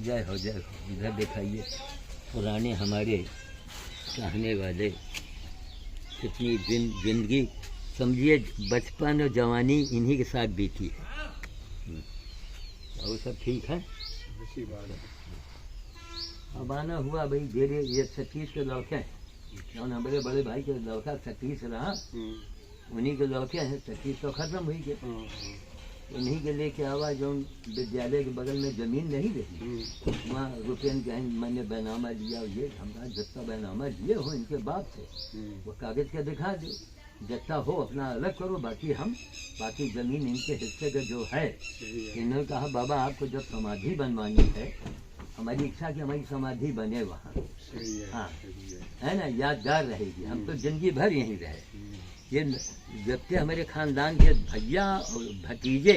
जय हो जय हो। इधर दिखाइए पुराने हमारे चाहने वाले कितनी जिंदगी समझिए, बचपन और जवानी इन्हीं के साथ बीती है। और सब ठीक है। अब आना हुआ भाई धीरे, ये सतीश के लड़के हैं और हमारे बड़े भाई के लड़का सतीश रहा, उन्हीं के लड़के हैं। सतीश तो खत्म हुई गए, उन्हीं के लेके आवा जो विद्यालय के बगल में जमीन नहीं रही, वहाँ रुपये के मैंने बैनामा दिया, ये हमारा जितना बैनामा दिए हो इनके बाप से वो कागज का दिखा दो, जितना हो अपना अलग करो, बाकी जमीन इनके हिस्से का जो है। इन्होंने कहा बाबा आपको जब समाधि बनवानी है, हमारी इच्छा कि हमारी समाधि बने वहाँ, हाँ है ना, यादगार रहेगी, हम तो जिंदगी भर यहीं रहे। ये जब से हमारे खानदान के भैया और भतीजे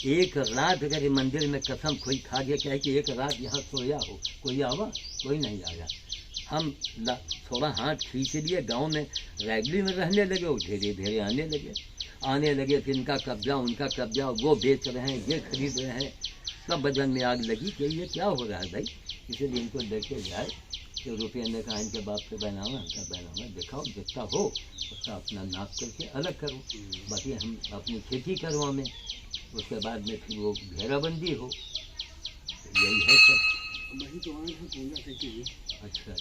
एक रात अगर मंदिर में कसम कोई खा गया, क्या है कि एक रात यहाँ सोया हो, कोई आवा, कोई नहीं आया। हम थोड़ा हाथ खींच लिए, गांव में रैगली में रहने लगे, वो धीरे धीरे आने लगे। फिर इनका कब्जा उनका कब्जा, वो बेच रहे हैं, ये खरीद रहे हैं, सब बदन में आग लगी कि ये क्या हो रहा है भाई। इसलिए इनको लेके जाए तो रुपये ने कहा इनके बाप से बनावा, इनका बनावा दिखाओ, जितना हो उसका अपना नाप करके अलग करो, बाकी हम अपनी खेती करवा में, उसके बाद में फिर वो घेराबंदी हो, यही है सब। वही तो आए हैं पूजा करके ही। अच्छा,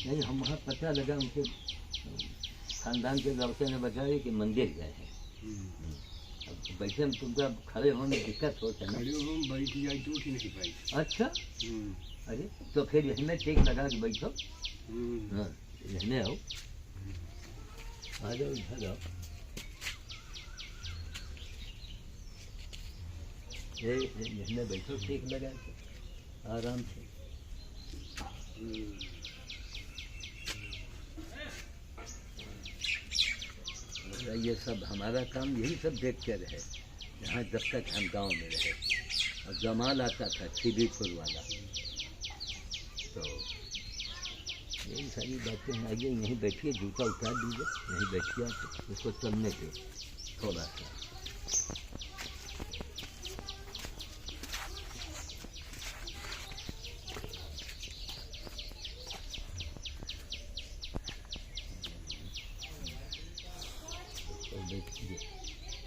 नहीं हम वहाँ पता लगा, उनके खानदान के लड़के ने बताया कि मंदिर गए हैं। अब बैठे में तुमका खड़े होने में दिक्कत होता है ना, खड़े हो बैठ जाए तो उठ नहीं पाई। अच्छा, अरे तो फिर यही में टेक लगा के बैठो, हाँ यही आओ, आ जाओ इधर आओ, यही में बैठो टेक लगा के आराम से। ये सब हमारा काम यही सब देखते रहे यहाँ जब तक हम गांव में रहे। और जमाल आता था खीदीपुर वाला, तो यही सारी बातें हैं। आइए यहीं बैठिए, जूता उतार दीजिए, यहीं बैठिए, आप उसको चलने दो थोड़ा सा।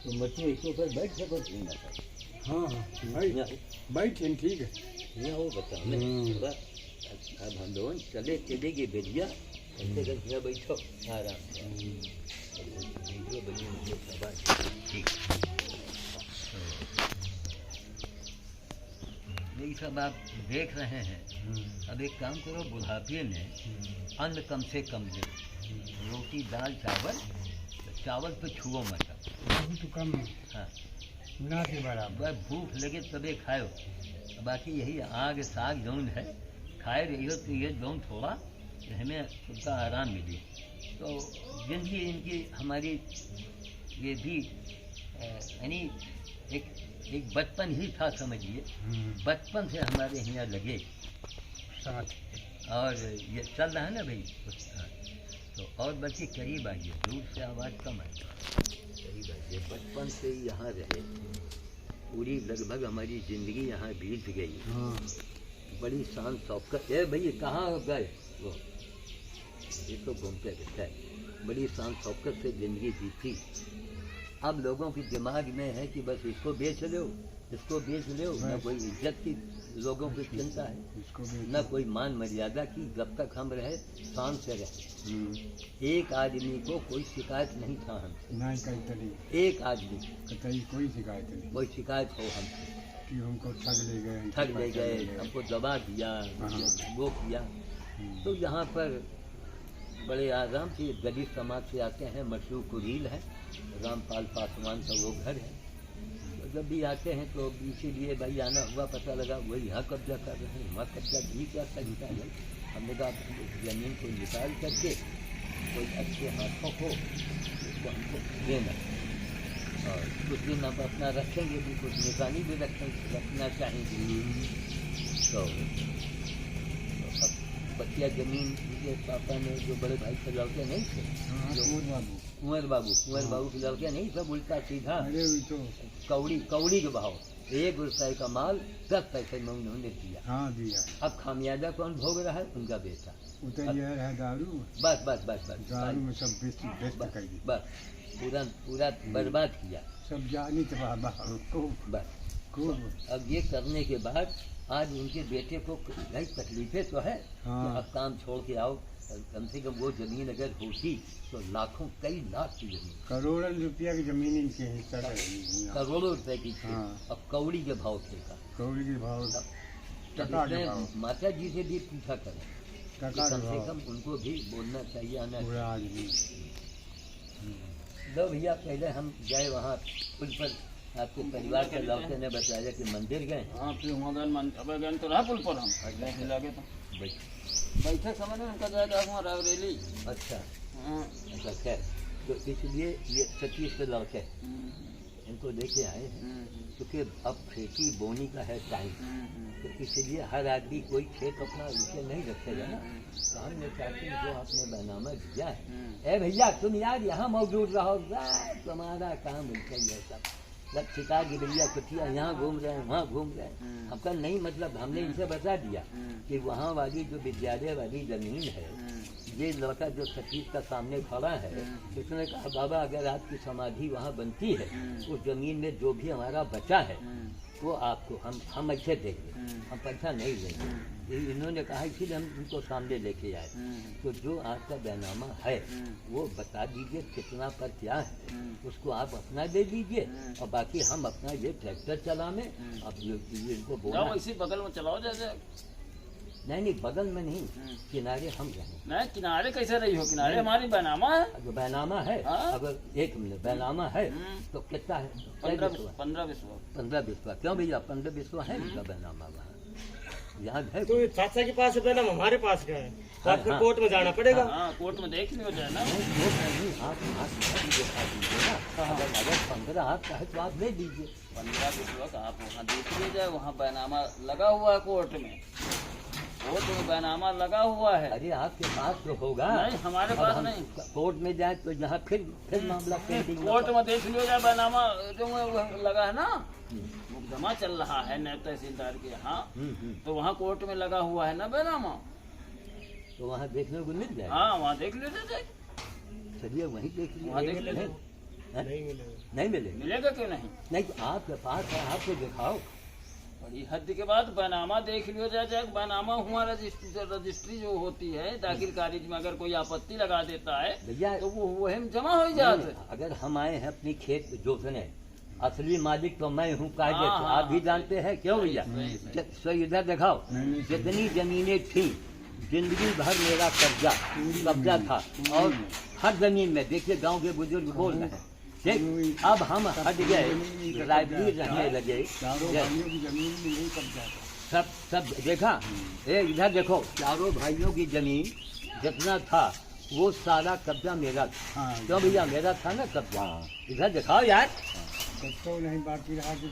तो बच्चे इसके ऊपर बैठ सको ना? हाँ बैठे ठीक है। यहाँ वो बता अब हम लोग चले चलेगी भेजिया, ऐसे करके बैठो आराम से, वीडियो बनी मुझे ठीक। यही सब आप देख रहे हैं। अब एक काम करो, बुढ़ापे में अन्न कम से कम ले, रोटी दाल चावल पे छुओ मत, तो कम है, हाँ ना के बराबर। भूख लगे तबे खाओ, बाकी यही आग साग जौन है खाए रही हो, तो ये जौन थोड़ा हमें सबका आराम मिले। तो जिनकी इनकी हमारी ये भी यानी एक बचपन ही था समझिए, बचपन से हमारे यहाँ लगे साथ, और ये चल रहा है ना भाई उसका। तो और बच्चे करीब आइए, दूर से आवाज़ कम है, करीब आइए। बचपन से ही यहाँ रहे, पूरी लगभग हमारी ज़िंदगी यहाँ बीत गई। बड़ी शान शौकत है भैया, कहाँ गए वो, ये तो घूमते रहता है। बड़ी शान शौकत से ज़िंदगी बीती। अब लोगों के दिमाग में है कि बस इसको बेच लो, इसको बेच लो, न कोई इज्जत की लोगों की चिंता है, न कोई मान मर्यादा की। जब तक हम रहे शान से रहे, एक आदमी को कोई शिकायत नहीं था हमसे, एक आदमी कोई शिकायत नहीं, कोई शिकायत हो हमसे कि हमको ठग ले गए, हमको दबा दिया, वो किया। तो यहाँ पर बड़े आराम से दलित समाज से आते हैं, मशहूर कुरील है, रामपाल पासवान का वो घर है। तो जब भी आते हैं तो इसीलिए भाई आना हुआ, पता लगा वही यहाँ कब्जा कर रहे हैं। वहाँ कब्जा भी क्या तरीका है, हमने कहा ज़मीन को निकाल करके कोई अच्छे हाथों को उसको हमको देना, और कुछ दिन हम अपना रखेंगे भी, कुछ निशानी भी रखना चाहेंगे। तो अब बचिया ज़मीन के पापा ने, जो बड़े भाई के लड़के नहीं थे, जो कुंवर बाबू के लड़के नहीं, सब उल्टा सीधा कौड़ी के भाव 1 रुपए का माल 10 पैसे में उन्होंने दिया। हाँ दिया। अब खामियाजा कौन भोग रहा है? उनका बेटा। उतर यह है दारू। बस बस बस बस दारू में सब बेस्ट कर दी। बस पूरा पूरा बर्बाद किया। सब जानी तबाह खूब बस खूब। अब ये करने के बाद आज उनके बेटे को भाई तकलीफें तो है। हाँ। तो अब काम छोड़ के आओ, कम से कम वो जमीन अगर होती तो लाखों कई लाख की जमीन, करोड़ों रुपया की जमीन इनके हिस्सा का रही। करोड़ों रुपए की थी। हाँ। अब कौड़ी के भाव थे का कौड़ी के भाव तब टका के इसमें भाव माता जी से भी पूछा करें कि टका कम के से भाव कम उनको भी बोलना चाहिए, आना चाहिए। पूरा आदमी। लो भैया पहले हम गए वहाँ पुल पर, आपके परिवार के लड़के ने बताया कि मंदिर गए। हाँ फिर वहाँ गए तो रहा पुल पर हम लगे तो बैठे समय में उनका जाएगा वहाँ रायबरेली। अच्छा हाँ। अच्छा खैर, तो इसलिए ये 26 के लड़के इनको लेके आए हैं क्योंकि अब खेती बोनी का है टाइम, तो इसलिए हर आदमी कोई खेत अपना इसे नहीं रखेगा ना। तो हमने चाहते हैं जो आपने बैनामा दिया है, ए भैया तुम यार यहाँ मौजूद रहो, तुम्हारा काम उनका ही है सब शिकार की भैया कुटिया यहाँ घूम रहे हैं वहाँ घूम रहे हैं। हमका नहीं मतलब हमने इनसे बता दिया कि वहाँ वाली जो विद्यालय वाली जमीन है, ये लड़का जो 26 का सामने खड़ा है, उसने कहा बाबा अगर आपकी समाधि वहाँ बनती है, उस जमीन में जो भी हमारा बचा है वो आपको हम अच्छे देंगे, हम पैसा नहीं लेंगे। इन्होंने कहा इसीलिए हम उनको सामने लेके आए। तो जो आपका बैनामा है वो बता दीजिए कितना पर क्या है, उसको आप अपना दे दीजिए और बाकी हम अपना ये ट्रैक्टर चलाने। अब इनको बोला इसी बगल में चलाओ जैसे। नहीं बगल में नहीं, किनारे हम रहें। नहीं किनारे कैसे रही हो? किनारे हमारी बैनामा है। जो बैनामा है, हाँ? अगर 1 मिनट बैनामा है तो कितना है? 15-20 बिस्वा। क्यों भैया 15 बिस्वा है इनका बैनामा वहाँ याद है? तो चाचा के पास है ना, हमारे पास क्या है? तो हाँ, आपको हाँ। कोर्ट में जाना पड़ेगा। हाँ कोर्ट में देख लियो जाए ना। आप दिखा दीजिए ना। अगर 15 हाथ का है तो आप दे दीजिए। 15-20 आप वहाँ देख लिए जाए, वहाँ बैनामा लगा हुआ है कोर्ट में। कोर्ट में बैनामा लगा हुआ है। अरे आपके पास तो होगा। नहीं हमारे पास नहीं। कोर्ट में जाए तो यहाँ फिर मामला पेंडिंग। कोर्ट में देख लियो जाए बैनामा जो लगा है ना, मुकदमा चल रहा है नायब तहसीलदार के यहाँ, तो वहाँ कोर्ट में लगा हुआ है ना बैनामा, तो वहाँ देखने को मिल जाए। हाँ वहाँ देख लीजिए जाए। चलिए वहीं देख वहाँ देख लीजिए। लीजिए। नहीं मिलेगा। नहीं मिलेगा? मिलेगा क्यों नहीं? नहीं तो आपके पास है, आपको दिखाओ। बड़ी हद के बाद बैनामा देख लियो जाए। बैनामा हुआ रजिस्ट्री जो होती है दाखिल खारिज में, अगर कोई आपत्ति लगा देता है भैया तो वो वही जमा हो जाते। अगर हम आए हैं अपनी खेत जोतने, असली मालिक तो मैं हूँ कायदे हाँ, से, हाँ, आप भी जानते हैं। क्यों भैया? सो इधर दिखाओ, जितनी जमीनें थी जिंदगी भर मेरा कब्जा था, और हर जमीन में देखिए गांव के बुजुर्ग बोल रहे हैं। ठीक, अब हम हट गए, लाइब्रेरी रहने लगे, चारों भाइयों की जमीन में यही कब्जा था। सब देखा। इधर देखो, चारों भाइयों की जमीन जितना था वो सारा कब्जा मेरा था। हाँ। क्यों भैया? मेरा था ना कब्जा। इधर दिखाओ यार। तो नहीं बाकी रहा कि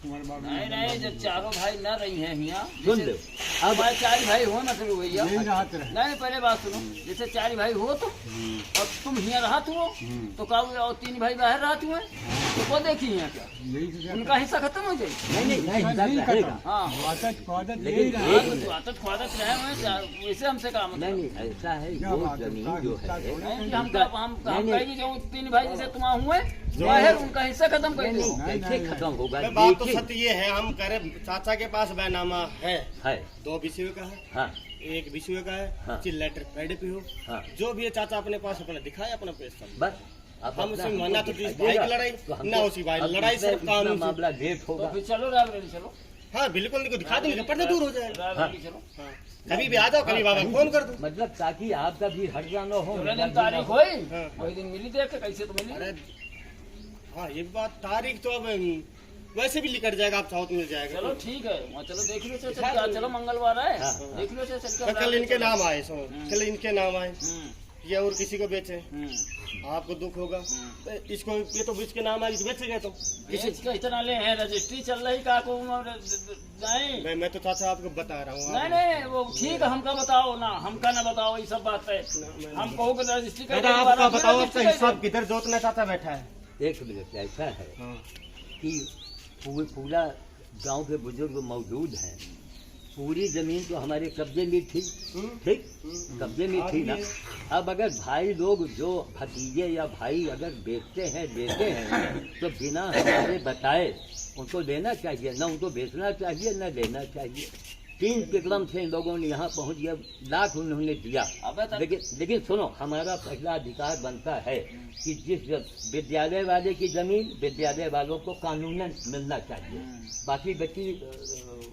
कुंवर बाबू नहीं जब चारों भाई न रही हैं यहाँ, सुन लो, अब हमारे 4 भाई हो ना फिर भैया। यही राहत रहे। नहीं पहले बात सुनो, जैसे 4 भाई हो तुम और तुम यहाँ रहा तू तो का और 3 भाई बाहर रहा तू तो वो देखी यहाँ क्या यही तो उनका हिस्सा खत्म हो जाए। नहीं रहेगा। हाँ आदत लेकिन यही रहा। एक- तो आदत ख्वादत रहे हुए वैसे हमसे काम नहीं ऐसा है, क्या वो बात है? जमीन उसका जो हिस्सा है थोड़ा नहीं है। हम नहीं, कहेंगे जो 3 भाई जैसे तुम हुए बाहर उनका हिस्सा खत्म कर दो। नहीं, कैसे नहीं, खत्म होगा? बात तो देखिए। सत्य ये है, हम कह रहे चाचा के पास बैनामा है, है 2 विषयों का है, हाँ 1 विषयों का है, हाँ। लेटर पैड पे हो, हाँ जो भी है चाचा अपने पास अपना दिखाए, अपना पेश कर। बस अब हम अपना उसमें माना तो दिखाई जिस भाई की देगा, लड़ाई, तो हमको- ना उसी भाई अब लड़ाई इसमें सिर्फ कानून से। मामला डेट तो होगा। फिर चलो रायबरेली चलो। हाँ बिल्कुल, इनको दिखा देंगे, पर्दा दूर हो जाएगा। रायबरेली चलो। हाँ। कभी भी आ जाओ, कभी बाबा फोन कर दो। मतलब ताकि आपका भी हट जाना हो, जो मेरा दिन भी तारीख ना हुई हाँ। वही दिन मिली देख के कैसे तो मिली। अरे हाँ ये बात, तारीख तो अब वैसे भी निकट जाएगा, आप चाहो तो मिल जाएगा। चलो ठीक है वहाँ चलो देख लो चलो मंगलवार है हाँ। देख लो चल तो कल इनके नाम आए, सो कल इनके नाम आए, हम्म, ये और किसी को बेचे, हम्म। आपको दुख होगा। तो इसको ये तो इसके नाम आए, बेचे गए तो किसी। इसका इतना ले है रजिस्ट्री चल रही का को नहीं मैं तो चाचा आपको बता रहा हूँ। नहीं वो ठीक है, हमका बताओ ना, हमका ना बताओ ये सब बात है। हम कहो कि रजिस्ट्री कर दादा आपका बताओ, आपका हिसाब किधर जोतना चाचा बैठा है। एक मिनट ऐसा है हाँ। कि पूरा गांव के बुजुर्ग मौजूद हैं, पूरी जमीन तो हमारे कब्जे में थी, ठीक, कब्जे में थी ना। अब अगर भाई लोग जो भतीजे या भाई अगर बेचते हैं देते हैं तो बिना हमारे बताए उनको देना चाहिए, न उनको बेचना चाहिए न देना चाहिए। 3 विक्रम से इन लोगों ने यहाँ पहुँच गया, लाख उन्होंने दिया। लेकिन सुनो, हमारा पहला अधिकार बनता है कि जिस विद्यालय वाले की जमीन विद्यालय वालों को कानूनन मिलना चाहिए। बाकी बची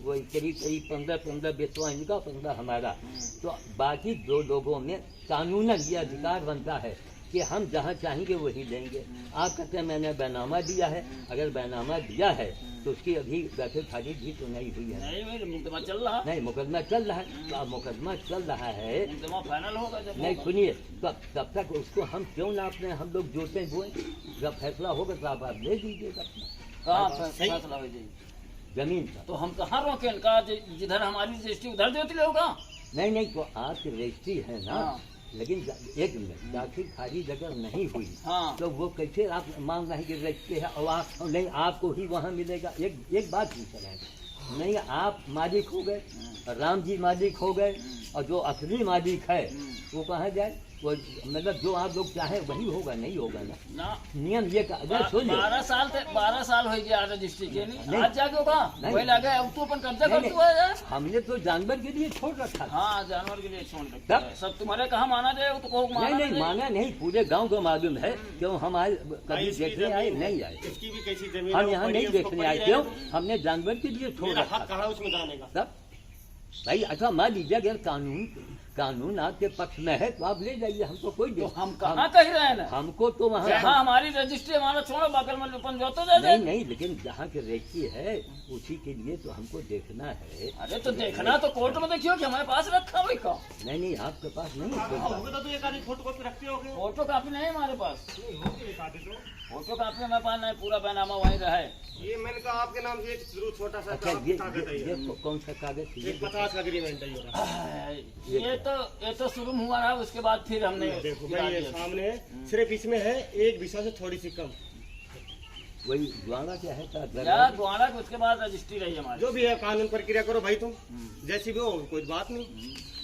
वही करीब 15 बेचवा इनका, 15 हमारा। तो बाकी 2 लोगों में कानूनन ये अधिकार बनता है कि हम जहाँ चाहेंगे वही लेंगे। आप कहते हैं मैंने बैनामा दिया है, अगर बैनामा दिया है तो उसकी अभी वैसे खारिज भी तो नहीं हुई है। नहीं, मुकदमा चल रहा है। नहीं, मुकदमा चल रहा है। तो अब मुकदमा चल रहा है, मुकदमा फाइनल होगा जब नहीं सुनिए, तब तक उसको हम क्यों ना अपने हम लोग जोते बोए, जब फैसला होगा तो आप ले दीजिएगा कहाँ फैसला हो जाएगी जमीन का। तो हम कहाँ रोके इनका, जिधर हमारी रजिस्ट्री उधर देते होगा। नहीं, तो आपकी रजिस्ट्री है ना। लेकिन एक मिनट, दाखिल खारिज अगर नहीं हुई तो वो कैसे आप मान रहे हैं कि रजिस्ट्री है और नहीं आपको ही वहाँ मिलेगा। एक बात पूछ रहे हैं, नहीं आप मालिक हो गए, राम जी मालिक हो गए, और जो असली मालिक है वो कहाँ जाए? वो मतलब जो आप लोग चाहे वही होगा, नहीं होगा ना। नियम ये का 12 साल हो गया रजिस्ट्री के, नहीं आज जाके होगा वही लगे। अब तो अपन कब्जा कर दिया है। हमने तो जानवर के लिए छोड़ रखा। हाँ, जानवर के लिए छोड़ रखा है। सब तुम्हारे कहाँ माना जाए तो को नहीं माना नहीं, पूरे गांव को मालूम है। क्यों हम आए कभी देखने आए नहीं आए, इसकी भी कैसी जमीन हम यहाँ नहीं देखने आए। क्यों? हमने जानवर के लिए छोड़ रखा। हक कहाँ उसमें जाने का? तब भाई अच्छा मान लीजिए अगर कानून आपके पक्ष में है तो आप ले जाइए, हमको कोई तो हम कहाँ कह रहे हैं ना, हमको तो वहाँ हमारी रजिस्ट्री हमारा छोड़ो, बगल में अपन जो तो नहीं, लेकिन जहाँ की रजिस्ट्री है उसी के लिए तो हमको देखना है। अरे तो देखना तो कोर्ट में देखियो कि हमारे पास रखा हुई का। नहीं आपके पास नहीं है। फोटो कापी नहीं हमारे पास, फोटो कापी हमारे पास नहीं, पूरा बैनामा वहीं रहा है। ये मैंने कहा आपके नाम से एक जरूर छोटा सा अच्छा, ये कौन सा कागज? ये 50 का एग्रीमेंट है। ये तो शुरू हुआ है, उसके बाद फिर हमने देखो भाई ये सामने है, सिर्फ इसमें है एक विषय से थोड़ी सी कम। वही द्वारा क्या है द्वारा उसके बाद रजिस्ट्री रही हमारी। जो भी है कानून प्रक्रिया करो भाई, तुम जैसी भी हो कोई बात नहीं।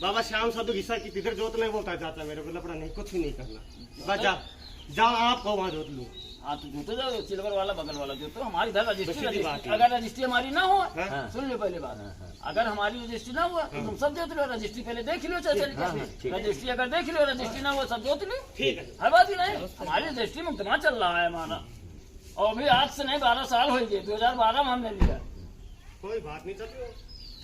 बाबा श्याम साधु हिस्सा की तिधर जोत नहीं बोलता जाता, मेरे को लपड़ा नहीं, कुछ भी नहीं करना। बस जाओ आप कहो वहाँ जोत लो। हाँ तो जूते जाओ, सिल्वर वाला बगल वाला जो तो हमारी इधर रजिस्ट्री। अगर रजिस्ट्री हमारी ना हो, सुन लो पहले बात, अगर हमारी रजिस्ट्री ना हुआ तो तुम सब जोत लो, रजिस्ट्री पहले देख लो। रजिस्ट्री अगर देख लो, रजिस्ट्री ना हुआ सब जोत लो, ठीक है। हर बात ही नहीं। हमारी रजिस्ट्री मुकदमा चल रहा है हमारा, और अभी आज से नहीं 12 साल हो गए, 2012 में हमने लिया। कोई बात नहीं चलो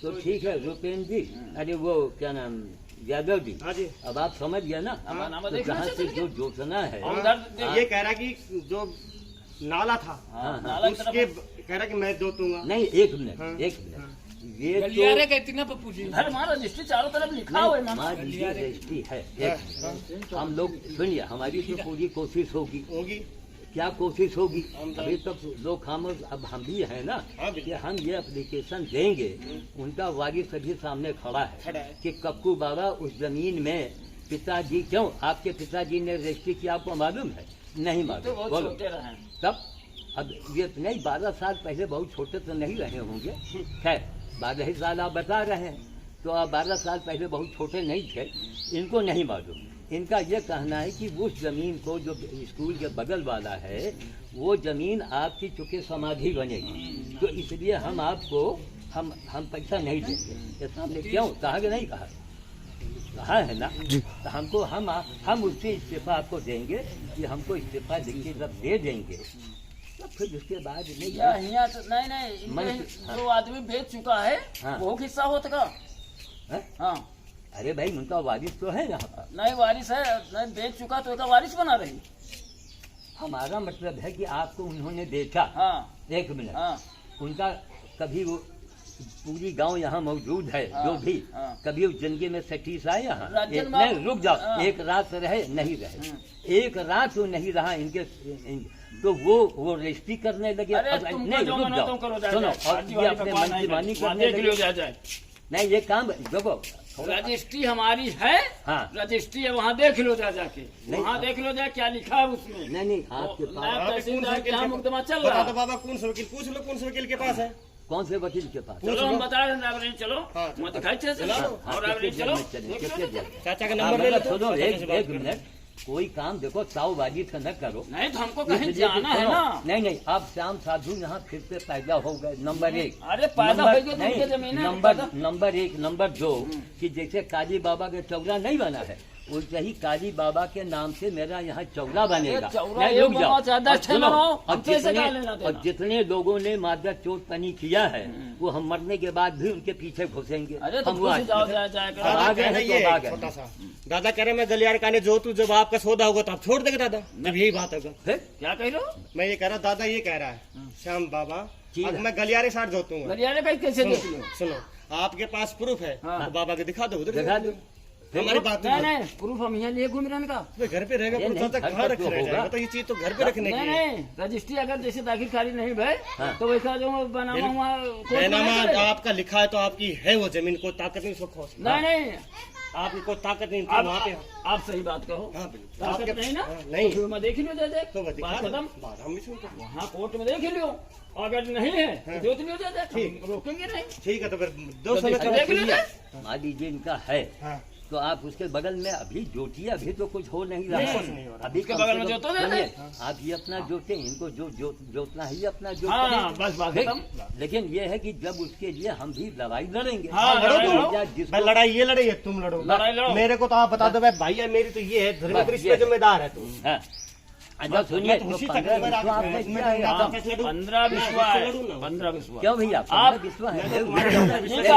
तो ठीक है रुपेन जी। अरे वो क्या नाम यादव जी, हाँ जी, अब आप समझ गया ना। तो जहाँ से जो जोतना है, ये कह रहा कि जो नाला था उसके कह रहा कि मैं जोतूंगा। नहीं एक मिनट ये तो हमारा रजिस्ट्री चारों तरफ लिखा हुआ है, रजिस्ट्री है। हम लोग सुनिए, हमारी तो पूरी कोशिश होगी। क्या कोशिश होगी? अभी तक लोग खामोश, अब हम भी है ना कि हम ये एप्लीकेशन देंगे। उनका वारिस अभी सामने खड़ा है कि कक्कू बाबा उस जमीन में पिताजी, क्यों आपके पिताजी ने रजिस्ट्री की, आपको मालूम है? नहीं मालूम, बोलो तब। अब ये नहीं 12 साल पहले बहुत छोटे तो नहीं रहे होंगे, खैर 12 साल आप बता रहे हैं, तो आप 12 साल पहले बहुत छोटे नहीं थे, इनको नहीं मालूम। इनका ये कहना है कि उस जमीन को जो स्कूल के बगल वाला है वो जमीन आपकी चूंकि समाधि बनेगी, तो इसलिए हम आपको हम पैसा नहीं देंगे। ये सामने क्यों कहा कि नहीं कहा है ना, तो हमको हम उससे इस्तीफा आपको देंगे कि हमको इस्तीफा लिख के जब दे देंगे तो फिर उसके बाद नहीं जो आदमी बेच चुका है वो हिस्सा होता। हाँ अरे भाई उनका वारिस तो है यहाँ पर। नहीं वारिस है, नहीं बेच चुका तो उसका वारिस बना रही। हमारा मतलब है कि आपको उन्होंने देखा। एक मिनट, उनका कभी वो पूरी गांव यहाँ मौजूद है, जो भी कभी उस जिंदगी में सतीश आए यहाँ? नहीं रुक जाओ, एक रात रहे नहीं रहे, एक रात वो नहीं रहा इनके, तो वो रजिस्ट्री करने लगे। नहीं रुक जाओ, सुनो, और ये अपने मन की मानी करने लगे। नहीं ये काम देखो, रजिस्ट्री हमारी है। हाँ रजिस्ट्री है, वहाँ देख लो जाके, वहाँ देख लो क्या लिखा है उसमें। नहीं आपके पास मुकदमा चल रहा है। तो बाबा कौन सा वकील, पूछ लो कौन से वकील के पास है। कौन से वकील के पास? चलो हम बता रहे हैं रायबरेली चलो, हाँ, मैं दिखाई चल और रायबरेली चलो। चाचा का नंबर ले लो। सुनो एक मिनट, कोई काम देखो ताऊबाजी से न करो। नहीं तो हमको कहीं जाना है ना। नहीं नहीं, आप श्याम साधु यहाँ फिर से पैदा हो गए, नंबर एक। अरे पैदा हो गए तो उनके जमीन है। नंबर एक। नंबर दो कि जैसे काली बाबा के चौरा नहीं बना है, वैसे ही काली बाबा के नाम से मेरा यहाँ चौरा बनेगा। नहीं, रुक जाओ। और जितने लोगों ने मादक चोट पनी किया है वो हम मरने के बाद भी उनके पीछे घुसेंगे। अरे तो हम दादा कह रहे ये छोटा सा, दादा कह रहे मैं गलियार का जो तू जब आपका सौदा होगा तो आप छोड़ देंगे दादा। जब यही बात होगा क्या कह रहे हो? मैं ये कह रहा, दादा ये कह रहा है श्याम बाबा अब मैं गलियारे साठ जोतूंगा। गलियारे का कैसे देख लो? सुनो, आपके पास प्रूफ है तो बाबा के दिखा दो, उधर दिखा दो। हमारी बात नहीं प्रूफ हम यहाँ लिए घूम रहे का घर पे रहेगा, कहाँ रख रहेगा? तो ये चीज तो घर पे रखने की। नहीं रजिस्ट्री अगर जैसे दाखिल खारिज नहीं भाई तो वैसा जो बनामा हुआ बैनामा आपका लिखा है तो आपकी है वो जमीन, को ताकत नहीं उसको नहीं आपकी कोई ताकत नहीं वहाँ पे। आप सही बात कहो, ताकत नहीं ना? नहीं तो मैं देख लियो जाए तो वहाँ कोर्ट में देख लियो, अगर नहीं है तो जोत लियो जाए, रोकेंगे नहीं। ठीक है तो फिर 200 में मान लीजिए इनका है तो आप उसके बगल में अभी जोतिए, अभी तो कुछ हो नहीं रहा है। अभी के बगल में जोतो दे आप ये अपना जोते, इनको जोतना ही अपना जोत। हाँ, बस बात खत्म। लेकिन ये है कि जब उसके लिए हम भी लड़ाई लड़ेंगे। हाँ, भाई लड़ाई ये लड़ाई है, तुम लड़ो। लड़ाई लड़ो। मेरे को तो आप बता दो भाई है मेरी तो ये है, धर्म पे जिम्मेदार है तुम। अच्छा सुनिए, 15 विश्वास क्यों भैया आप कहा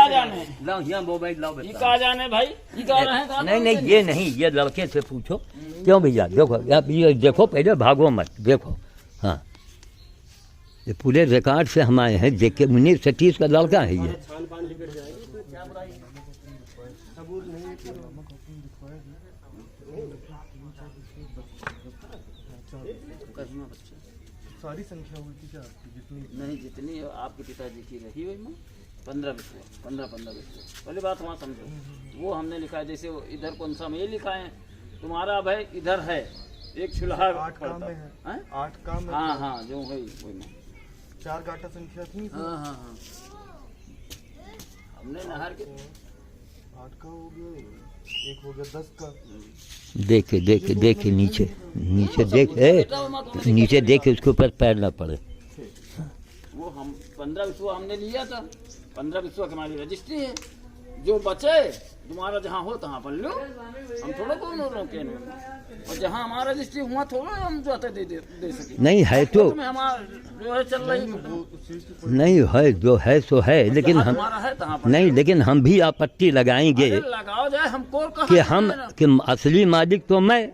जाने लाओ यहाँ मोबाइल लाओ। ये कहा जाने भाई, ये कह रहे हैं। नहीं नहीं ये नहीं, ये लड़के से पूछो। क्यों भैया देखो, आप ये देखो, पहले भागो मत, देखो। हाँ ये पूरे रिकॉर्ड से हम आए हैं, देख के 1930 का लड़का है ये। सारी संख्या हुई थी क्या आपकी? नहीं जितनी आपके पिताजी की रही हुई में 15 विश्वास 15 विश्वास। पहली बात वहाँ समझो, वो हमने लिखा है जैसे इधर कौन सा हम ये लिखा है, तुम्हारा भाई इधर है एक चूल्हा 8 काम में है, 8 काम में। हाँ हाँ जो वही वही 4 गाटा संख्या थी। हाँ हाँ हाँ हमने नहर के 8 का हो गया, एक हो गया 10 का। देखे देखे देखे नीचे नीचे देखे, नीचे देखे उसके ऊपर पैर ना पड़े। वो हम 15 विश्वा हमने लिया था, 15 विश्वा की हमारी रजिस्ट्री है। जो बचे तुम्हारा जहाँ हो तहाँ पर लो, हम थोड़ा को रोके नहीं। और जहाँ हमारा रजिस्ट्री हुआ थोड़ा हम जो दे सके। नहीं है तो जो है चल रही नहीं है, जो है सो है, लेकिन हम नहीं, लेकिन हम भी आपत्ति लगाएंगे लगाओ जाए हमको कि हम कि असली मालिक तो मैं,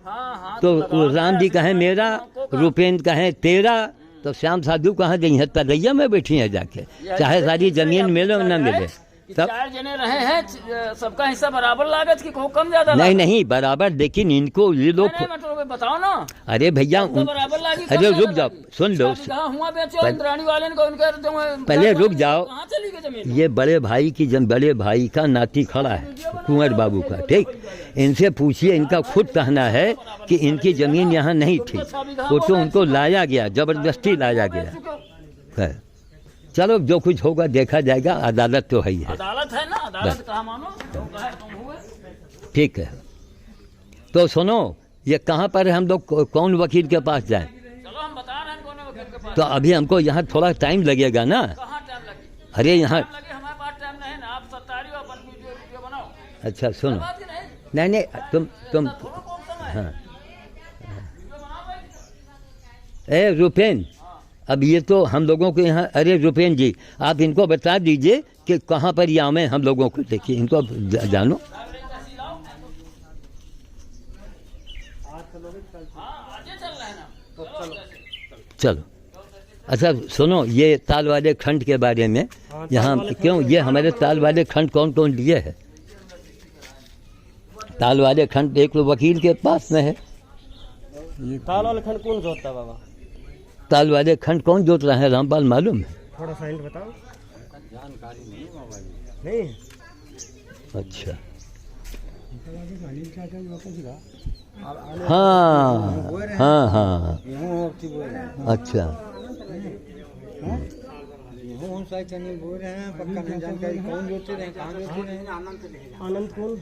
तो राम जी कहें मेरा, रुपेंद्र कहें तेरा, तो श्याम साधु कहाँ गई है? तलैया में बैठी है जाके, चाहे सारी जमीन मिले और न मिले। सब 4 जने रहे हैं, सबका हिस्सा बराबर लागत की कम ज्यादा? नहीं नहीं बराबर, लेकिन इनको ये लोग बताओ ना। अरे भैया बराबर लागी। अरे रुक जाओ, सुन लो पहले रुक जाओ। ये बड़े भाई की बड़े भाई का नाती खड़ा है कुंवर बाबू का, ठीक, इनसे पूछिए, इनका खुद कहना है कि इनकी जमीन यहाँ नहीं थी, वो तो उनको लाया गया, जबरदस्ती लाया गया। चलो जो कुछ होगा देखा जाएगा, अदालत तो है ही है। अदालत है ना, अदालत कहाँ मानो, ठीक है। तो सुनो, ये कहाँ पर है, हम लोग कौन वकील के पास जाएं? चलो हम बता रहे हैं कौन वकील के पास। तो अभी हमको यहाँ थोड़ा टाइम लगेगा ना। कहाँ टाइम लगे? अरे यहाँ हमारे पास टाइम नहीं ना, आप 27 वीडियो बनाओ। अच्छा सुनो, नहीं नहीं तुम हाँ ए रुपेन, अब ये तो हम लोगों के यहाँ, अरे रुपेन जी आप इनको बता दीजिए कि कहाँ पर ये आमे, हम लोगों को देखिए, इनको जानो। चलो अच्छा सुनो, ये ताल वाले खंड के बारे में, यहाँ क्यों ये हमारे ताल वाले खंड कौन कौन लिए है? ताल वाले खंड एक वकील के पास में है। ताल वाले खंड कौन जोतता बाबा? ताल वाले खंड कौन जोत रहा है? रामपाल मालूम है? थोड़ा सा हिंट बताओ। जानकारी नहीं। अच्छा हाँ हाँ हाँ अच्छा कौन सा चैनल बोल रहे हैं पक्का नहीं जानकारी, कौन जोते रहे कहाँ जोते रहे। आनंद कौन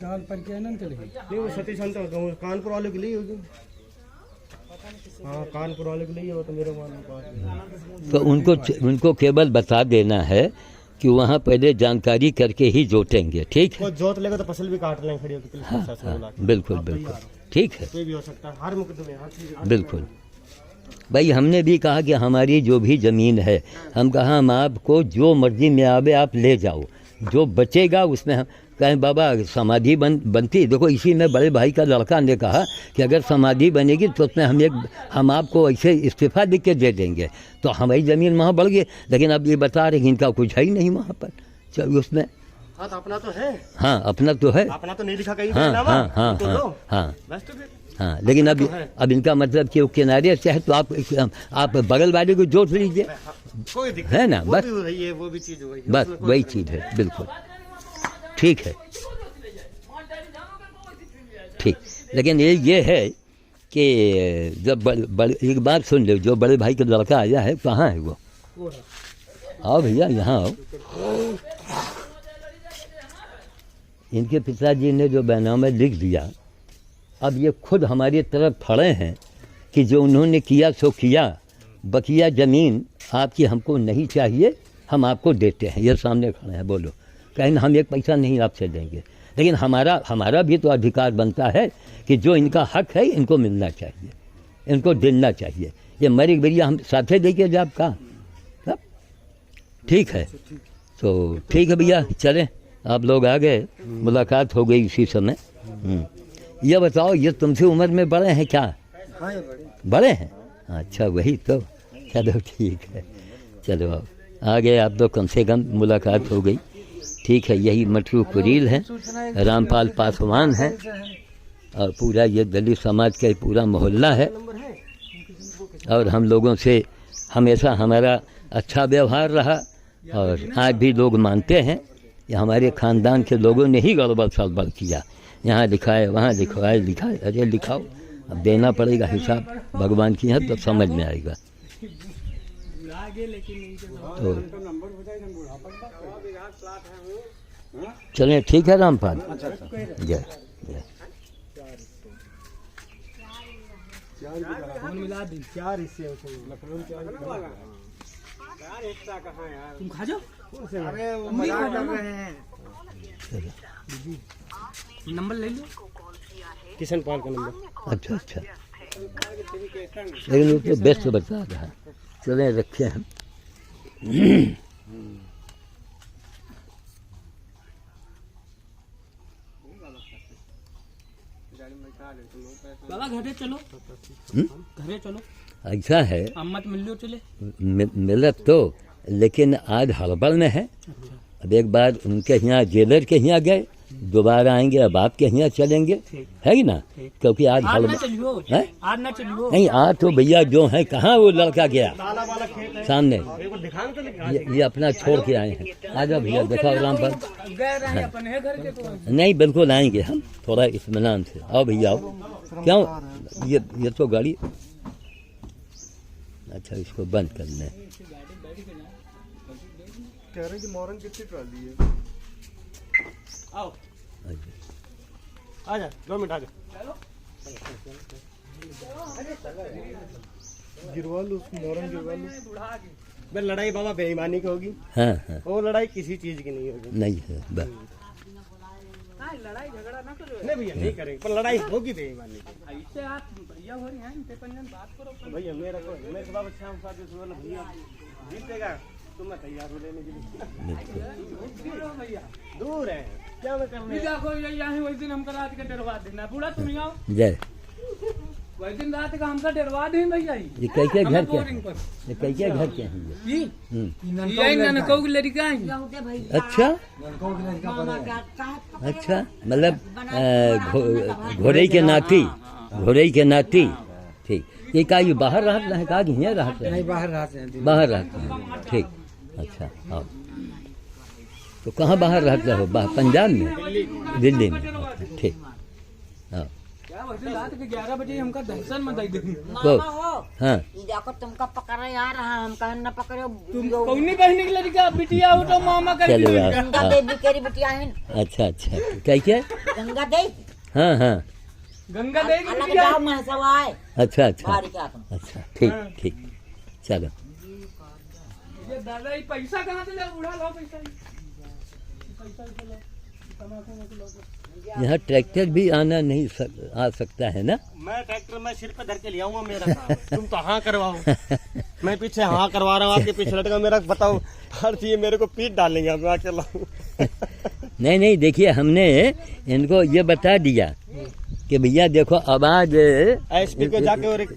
ताल पर के आनंद चले गए। नहीं वो सतीश अंत कानपुर वाले के लिए होगी। हाँ कानपुर वाले के लिए वो तो मेरे मालूम। तो उनको केवल बता देना है कि वहाँ पहले जानकारी करके ही जोतेंगे, ठीक है। वो जोत लेगा तो फसल भी काट लेंगे खड़ी होकर। हाँ, बिल्कुल बिल्कुल ठीक है, कोई भी हो सकता है, हर मुकदमे हर चीज। बिल्कुल भाई, हमने भी कहा कि हमारी जो भी ज़मीन है, हम कहा हम आपको जो मर्जी में आवे आप ले जाओ, जो बचेगा उसमें हम कहें बाबा समाधि बनती। देखो इसी में बड़े भाई का लड़का ने कहा कि अगर समाधि बनेगी तो उसमें हम आपको ऐसे इस्तीफ़ा लिख के दे देंगे, तो हमारी ज़मीन वहाँ बढ़ गई। लेकिन अब ये बता रहे कि इनका कुछ है ही नहीं वहाँ पर, चलो उसमें। हाँ तो अपना तो है। हाँ अपना तो है। अपना तो नहीं लिखा कहीं। हाँ हाँ हाँ हाँ हाँ हाँ, लेकिन अब इनका मतलब कि वो किनारे से है तो आप बगल वाले को जोत लीजिए, कोई दिक्कत है ना, बस वो भी चीज वही, बस वही चीज़ है, बिल्कुल ठीक है ठीक। लेकिन ये है कि जब एक बात सुन लो, जो बड़े भाई का लड़का आया है कहाँ है वो? आओ भैया यहाँ आओ। इनके पिताजी ने जो बैनामा लिख दिया, अब ये खुद हमारी तरफ खड़े हैं कि जो उन्होंने किया सो किया, बकिया ज़मीन आपकी हमको नहीं चाहिए, हम आपको देते हैं। ये सामने खड़े हैं, बोलो कहीं हम एक पैसा नहीं आपसे देंगे, लेकिन हमारा भी तो अधिकार बनता है कि जो इनका हक है इनको मिलना चाहिए, इनको देना चाहिए। ये मरी भैया हम साथे देके जाब का, ठीक है। तो ठीक है भैया, चलें, आप लोग आ गए, मुलाकात हो गई इसी समय। ये बताओ, ये तुमसे उम्र में बड़े हैं क्या? हाँ बड़े हैं, अच्छा वही तो, चलो ठीक है, चलो आ गए आप तो, कम से कम मुलाकात हो गई, ठीक है। यही मटरू कुरील है, रामपाल पासवान है, और पूरा ये दलित समाज का पूरा मोहल्ला है, और हम लोगों से हमेशा हमारा अच्छा व्यवहार रहा, और आज भी लोग मानते हैं कि हमारे ख़ानदान के लोगों ने ही गड़बड़ सड़बड़ किया। यहाँ लिखाए, वहाँ लिखवाए, लिखाए, अरे लिखाओ, अब देना पड़ेगा हिसाब, भगवान की है तो समझ में आएगा। तो चलें, ठीक है रामपाल, जय जय। तुम खा जाओ। अरे वो मजाक कर रहे हैं। नंबर ले लो, किशन पाल का नंबर। अच्छा अच्छा, लेकिन वो तो बेस्ट बता रहा है, चलें रखे हम। बाबा घरे चलो, घरे चलो। ऐसा है, अम्मत मिल लो, चले मिलत तो, लेकिन आज हड़बड़ में है। अब एक बार उनके यहाँ जेलर के यहाँ गए, दोबारा आएंगे, अब आपके यहाँ चलेंगे, है कि ना, क्योंकि आज हड़बड़ है। आज ना चलियो। नहीं आज तो भैया जो है, कहाँ वो लड़का गया सामने, ये अपना छोड़ के आए हैं। आ जाओ भैया, दिखाओ रामपाल। नहीं बिल्कुल आएंगे हम, थोड़ा इत्मीनान से। आओ भैया आओ। क्यों ये तो गाड़ी, अच्छा इसको बंद कर लें। कह रहे हैं कि मोरंग कितनी ट्राली है। आओ आ जा, 2 मिनट आ जा, गिरवा लो उसको, मोरंग गिरवा लो। लड़ाई बाबा बेईमानी की होगी। हाँ हाँ, वो लड़ाई किसी चीज की नहीं होगी। नहीं है बस, लड़ाई झगड़ा ना करो। नहीं भैया नहीं करेंगे, पर लड़ाई होगी बेईमानी की। ऐसे आप भैया हो रहे हैं, इनसे पंजन बात करो। भैया मेरे बाबा शाम साथ भैया जीतेगा तो मैं तैयार हूँ लेने के लिए। भैया दूर है, क्या मैं करने। देखो यहाँ वही दिन हमका रात का डरवा देना, बूढ़ा तुम आओ। जय। वही दिन रात का हमका डरवा दें भैया। ये कई के घर के हैं, ये कई के घर के हैं ये? यही ननकौ की लड़का है। अच्छा अच्छा, मतलब घोड़े के नाती, घोड़े के नाती, ठीक। ये का ये बाहर रहते हैं, कहा कि यहाँ रहते हैं? बाहर रहते हैं, बाहर रहते हैं, ठीक। अच्छा हाँ, तो कहाँ बाहर रहते हो? पंजाब में, दिल्ली में, ठीक। हाँ रात के 11 बजे हमका दर्शन में दे दी। मामा हो हाँ ये देखो तुमका पकड़ा यार हम कहीं न पकड़ो तुम कौनी बहनी की लड़का बिटिया हो तो मामा कर चलो यार गंगा हाँ, देवी केरी बिटिया है अच्छा अच्छा क्या क्या गंगा देवी हाँ हाँ गंगा देवी की अलग बिटिया जाओ महसवाए अच्छा अच्छा बाहर क्या तुम अच्छा ठीक ठीक चलो ये दादा ये पैसा कहाँ से ले उड़ा लो पैसा यहाँ ट्रैक्टर भी आना नहीं आ सकता है ना। मैं ट्रैक्टर में सिर पे धर के ले आऊंगा मेरा काम है। तुम तो हाँ करवाओ मैं पीछे हाँ करवा रहा हूँ आपके पीछे लटका मेरा बताओ हर चीज मेरे को पीट डालेंगे अब मैं अकेला हूँ। नहीं नहीं देखिए हमने इनको ये बता दिया कि भैया देखो आवाज एसपी को जाके और एक